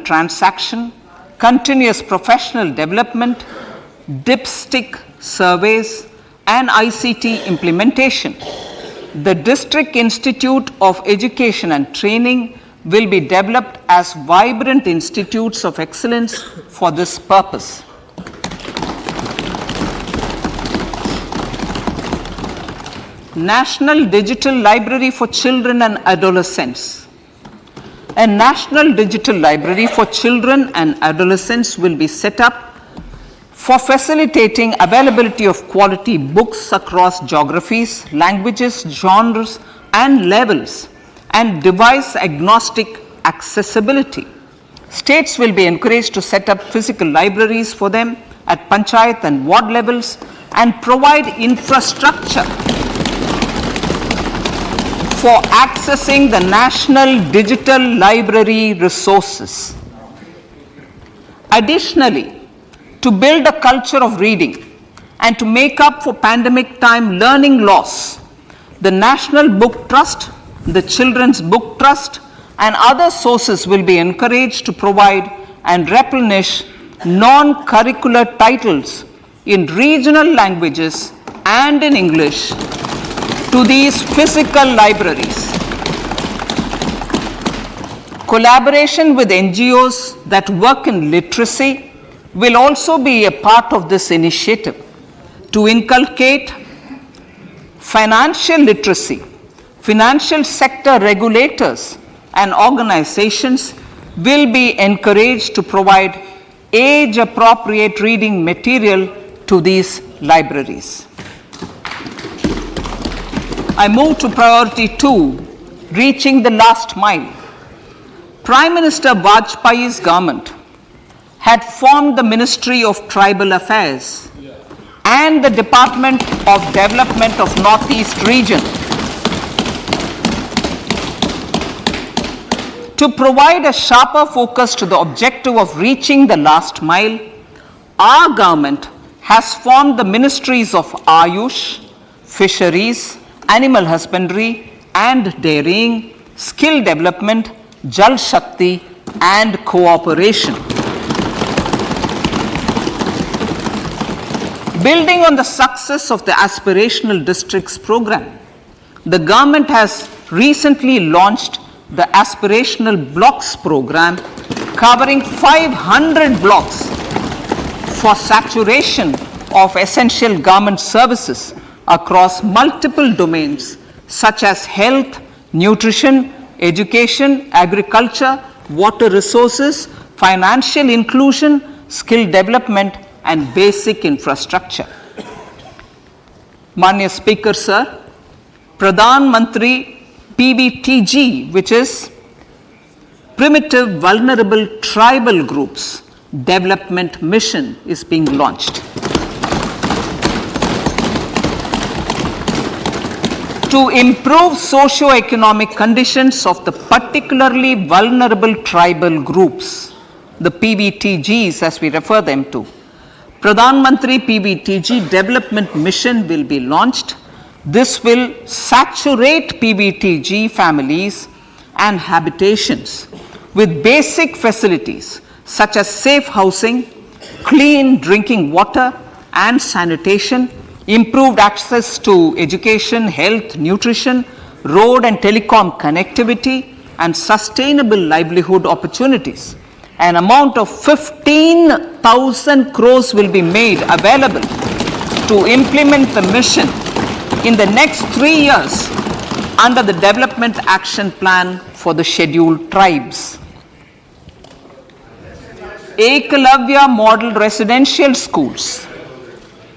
transaction, continuous professional development, dipstick surveys, and ICT implementation. The District Institute of Education and Training will be developed as vibrant institutes of excellence for this purpose. National Digital Library for Children and Adolescents. A National Digital Library for Children and Adolescents will be set up for facilitating availability of quality books across geographies, languages, genres, and levels, and device agnostic accessibility. States will be encouraged to set up physical libraries for them at panchayat and ward levels and provide infrastructure for accessing the national digital library resources. Additionally, to build a culture of reading and to make up for pandemic time learning loss, the National Book Trust, the Children's Book Trust, and other sources will be encouraged to provide and replenish non-curricular titles in regional languages and in English to these physical libraries. Collaboration with NGOs that work in literacy will also be a part of this initiative to inculcate financial literacy. Financial sector regulators and organizations will be encouraged to provide age-appropriate reading material to these libraries. I move to priority 2, reaching the last mile. Prime Minister Vajpayee's government had formed the Ministry of Tribal Affairs and the Department of Development of Northeast Region to provide a sharper focus to the objective of reaching the last mile. Our government has formed the Ministries of Ayush, Fisheries, Animal Husbandry and Dairying, Skill Development, Jal Shakti and Cooperation. Building on the success of the Aspirational Districts program, the government has recently launched the Aspirational Blocks program covering 500 blocks for saturation of essential government services across multiple domains such as health, nutrition, education, agriculture, water resources, financial inclusion, skill development, and basic infrastructure. Manya Speaker, Sir, Pradhan Mantri PBTG, which is Primitive Vulnerable Tribal Groups Development Mission, is being launched. To improve socio-economic conditions of the particularly vulnerable tribal groups, the PBTGs as we refer them to, Pradhan Mantri PBTG Development Mission will be launched. This will saturate PBTG families and habitations with basic facilities such as safe housing, clean drinking water and sanitation, improved access to education, health, nutrition, road and telecom connectivity, and sustainable livelihood opportunities. An amount of 15,000 crores will be made available to implement the mission in the next 3 years under the Development Action Plan for the Scheduled Tribes. Ekalavya Model Residential Schools.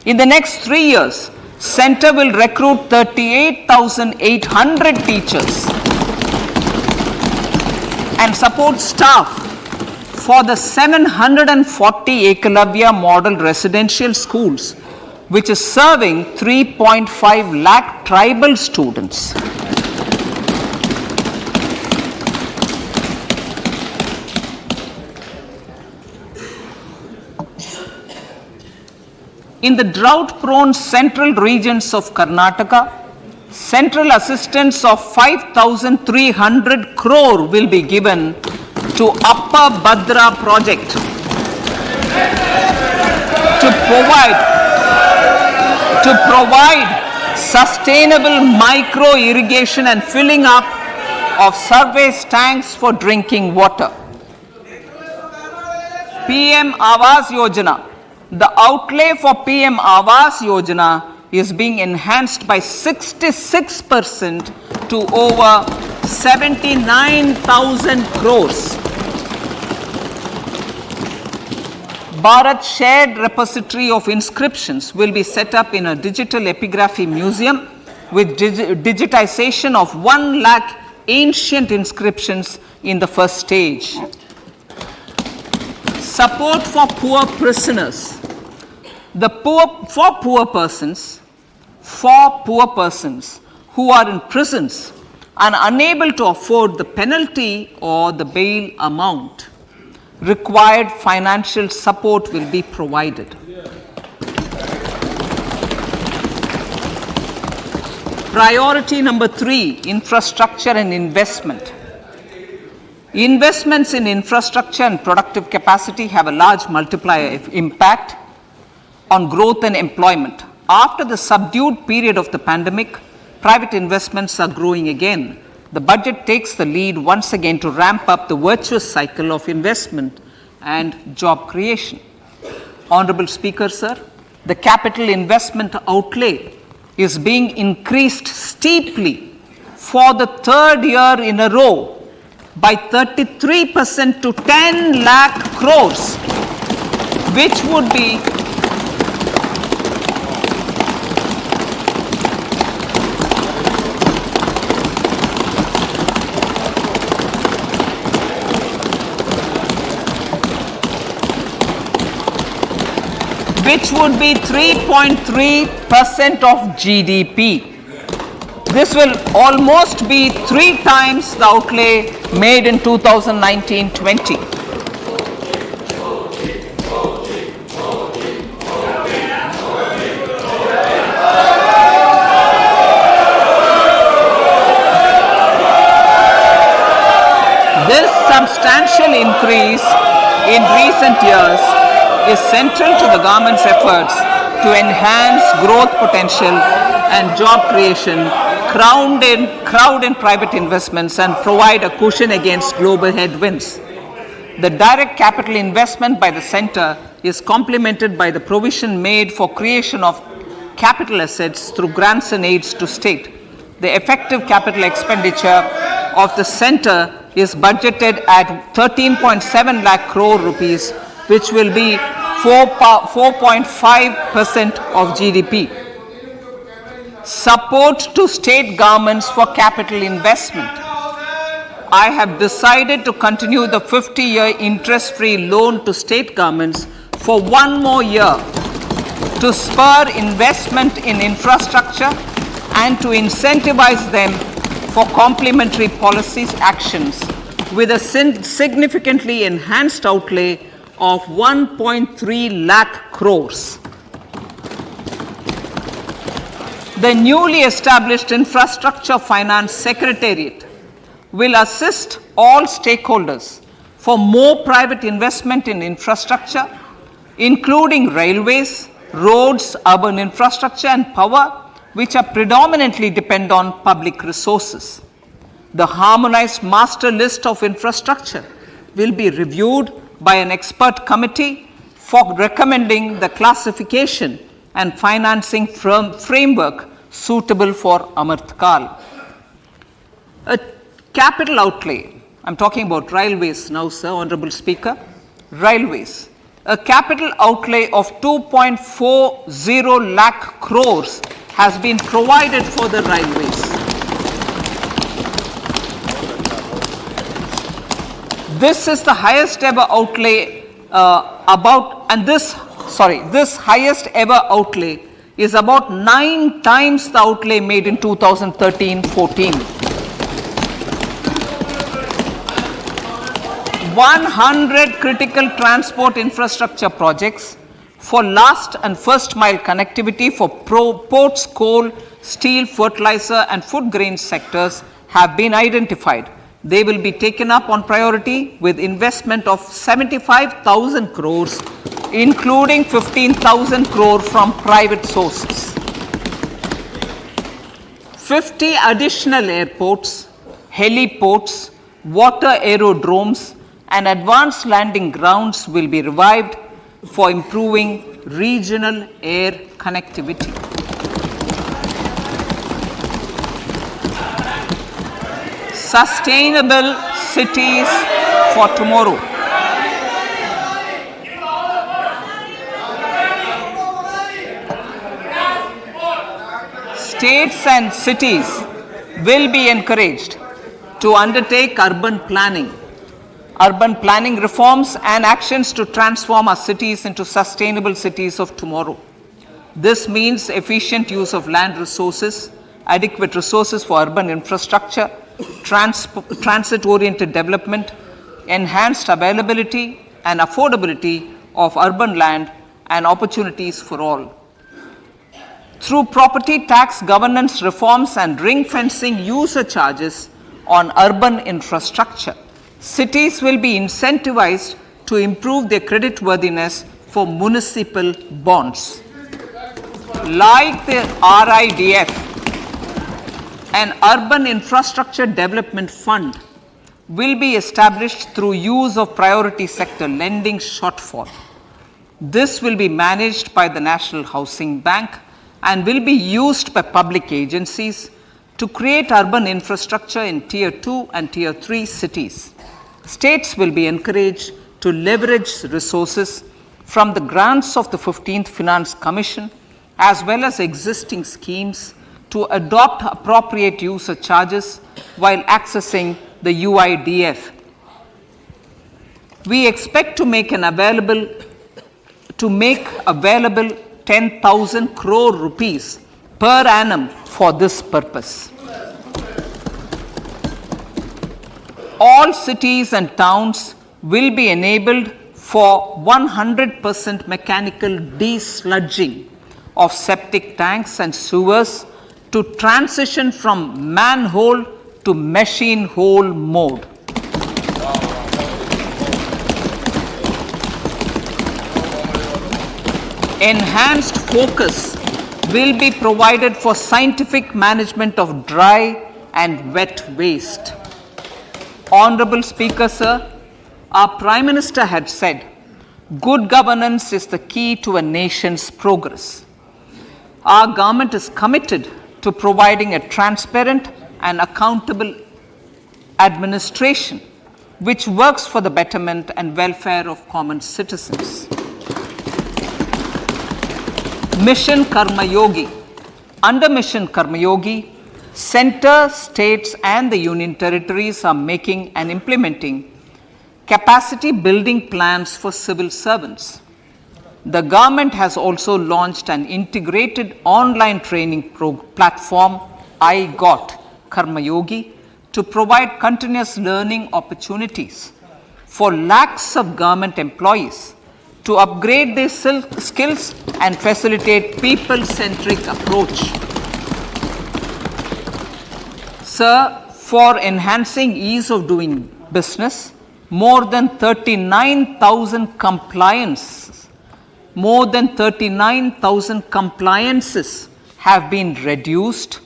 In the next 3 years, Center will recruit 38,800 teachers and support staff for the 740 Ekalavya Model Residential Schools, which is serving 3.5 lakh tribal students. In the drought-prone central regions of Karnataka, central assistance of 5,300 crore will be given to to Upper Bhadra project to provide sustainable micro irrigation and filling up of surface tanks for drinking water. PM Awas Yojana. The outlay for PM Awas Yojana is being enhanced by 66% to over 79,000 crores. Bharat Shared Repository of Inscriptions will be set up in a digital epigraphy museum with digitization of 1 lakh ancient inscriptions in the first stage. Support for poor prisoners. For poor persons who are in prisons and unable to afford the penalty or the bail amount, required financial support will be provided. Priority number 3, infrastructure and investment. Investments in infrastructure and productive capacity have a large multiplier impact on growth and employment. After the subdued period of the pandemic, private investments are growing again. The budget takes the lead once again to ramp up the virtuous cycle of investment and job creation. Honorable Speaker, sir, the capital investment outlay is being increased steeply for the 3rd year in a row by 33% to 10 lakh crores, which would be which would be 3.3% of GDP. This will almost be 3 times the outlay made in 2019-20. This substantial increase in recent years is central to the government's efforts to enhance growth potential and job creation, crowd in private investments, and provide a cushion against global headwinds. The direct capital investment by the centre is complemented by the provision made for creation of capital assets through grants and aids to state. The effective capital expenditure of the centre is budgeted at 13.7 lakh crore rupees, which will be 4.5% of GDP. Support to state governments for capital investment. I have decided to continue the 50-year interest-free loan to state governments for 1 more year to spur investment in infrastructure and to incentivize them for complementary policies actions with a significantly enhanced outlay of 1.3 lakh crores. The newly established Infrastructure Finance Secretariat will assist all stakeholders for more private investment in infrastructure, including railways, roads, urban infrastructure, and power, which are predominantly depend on public resources. The harmonized master list of infrastructure will be reviewed by an expert committee for recommending the classification and financing framework suitable for Amrit Kal. A capital outlay, I'm talking about railways now, sir, Honorable Speaker, railways. A capital outlay of 2.40 lakh crores has been provided for the railways. This is the highest ever outlay this highest ever outlay is about 9 times the outlay made in 2013-14. 100 critical transport infrastructure projects for last and first mile connectivity for ports, coal, steel, fertilizer and food grain sectors have been identified. They will be taken up on priority with investment of 75,000 crores, including 15,000 crore from private sources. 50 additional airports, heliports, water aerodromes, and advanced landing grounds will be revived for improving regional air connectivity. Sustainable cities for tomorrow. States and cities will be encouraged to undertake urban planning reforms and actions to transform our cities into sustainable cities of tomorrow. This means efficient use of land resources, adequate resources for urban infrastructure, transit-oriented development, enhanced availability and affordability of urban land and opportunities for all. Through property tax governance reforms and ring-fencing user charges on urban infrastructure, cities will be incentivized to improve their creditworthiness for municipal bonds. Like the RIDF, an urban infrastructure development fund will be established through use of priority sector lending shortfall. This will be managed by the National Housing Bank and will be used by public agencies to create urban infrastructure in Tier 2 and Tier 3 cities. States will be encouraged to leverage resources from the grants of the 15th Finance Commission as well as existing schemes to adopt appropriate user charges while accessing the UIDF. We expect to make available 10,000 crore rupees per annum for this purpose. All cities and towns will be enabled for 100% mechanical desludging of septic tanks and sewers to transition from manhole to machine hole mode. Enhanced focus will be provided for scientific management of dry and wet waste. Honorable Speaker, sir, our Prime Minister had said, good governance is the key to a nation's progress. Our government is committed to providing a transparent and accountable administration which works for the betterment and welfare of common citizens. Mission Karma Yogi. Under Mission Karma Yogi, center, states and the union territories are making and implementing capacity building plans for civil servants. The government has also launched an integrated online training platform, I Got Karma Yogi, to provide continuous learning opportunities for lakhs of government employees to upgrade their skills and facilitate people-centric approach. Sir, for enhancing ease of doing business, more than 39,000 compliances have been reduced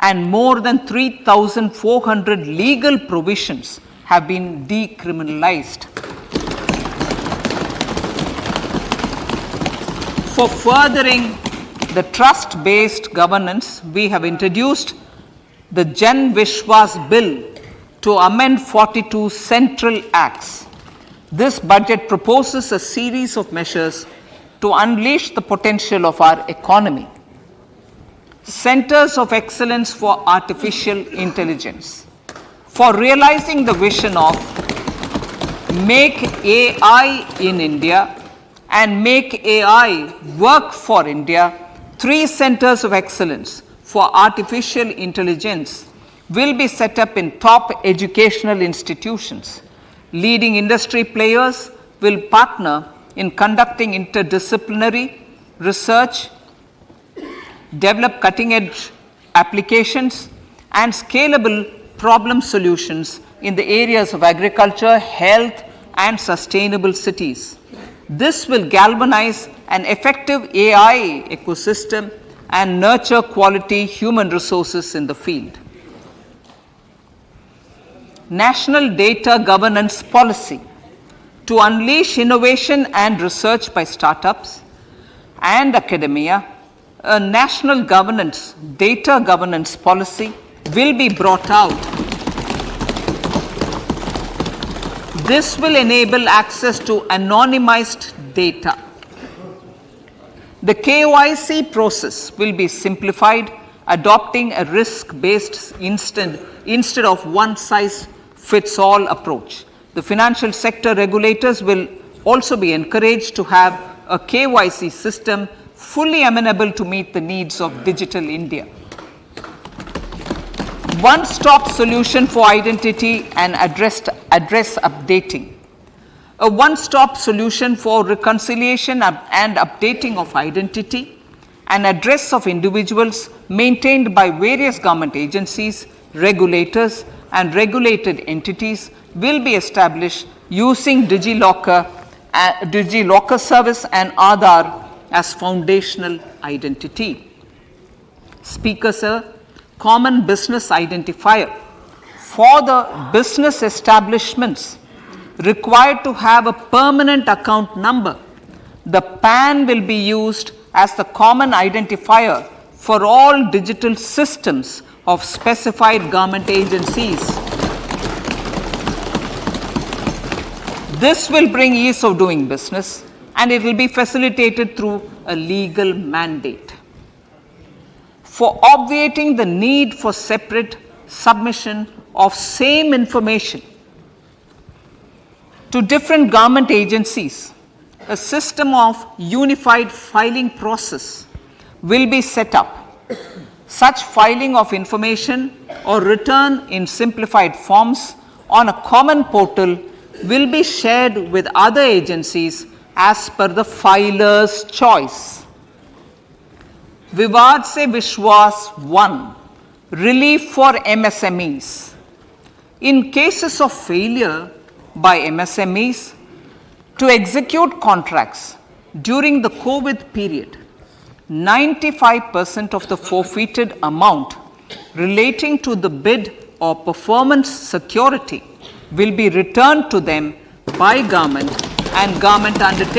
and more than 3,400 legal provisions have been decriminalized. For furthering the trust-based governance, we have introduced the Jan Vishwas Bill to amend 42 central acts. This budget proposes a series of measures to unleash the potential of our economy. Centers of Excellence for Artificial Intelligence. For realizing the vision of Make AI in India and Make AI Work for India, 3 centers of excellence for artificial intelligence will be set up in top educational institutions. Leading industry players will partner in conducting interdisciplinary research, develop cutting-edge applications, and scalable problem solutions in the areas of agriculture, health, and sustainable cities. This will galvanize an effective AI ecosystem and nurture quality human resources in the field. National Data Governance Policy to unleash innovation and research by startups and academia. A national data governance policy will be brought out. This will enable access to anonymized data. The KYC process will be simplified, adopting a risk-based instead of one-size-fits-all approach. The financial sector regulators will also be encouraged to have a KYC system fully amenable to meet the needs of digital India. One-stop solution for identity and address updating. A one-stop solution for reconciliation and updating of identity and address of individuals maintained by various government agencies, regulators, and regulated entities will be established using DigiLocker service and Aadhaar as foundational identity. Speaker, sir, common business identifier. For the business establishments required to have a permanent account number, the PAN will be used as the common identifier for all digital systems of specified government agencies. This will bring ease of doing business, and it will be facilitated through a legal mandate. For obviating the need for separate submission of same information to different government agencies, a system of unified filing process will be set up. Such filing of information or return in simplified forms on a common portal will be shared with other agencies as per the filer's choice. Vivad se Vishwas 1, relief for MSMEs. In cases of failure by MSMEs to execute contracts during the COVID period, 95% of the forfeited amount relating to the bid or performance security will be returned to them by government and government undertakings.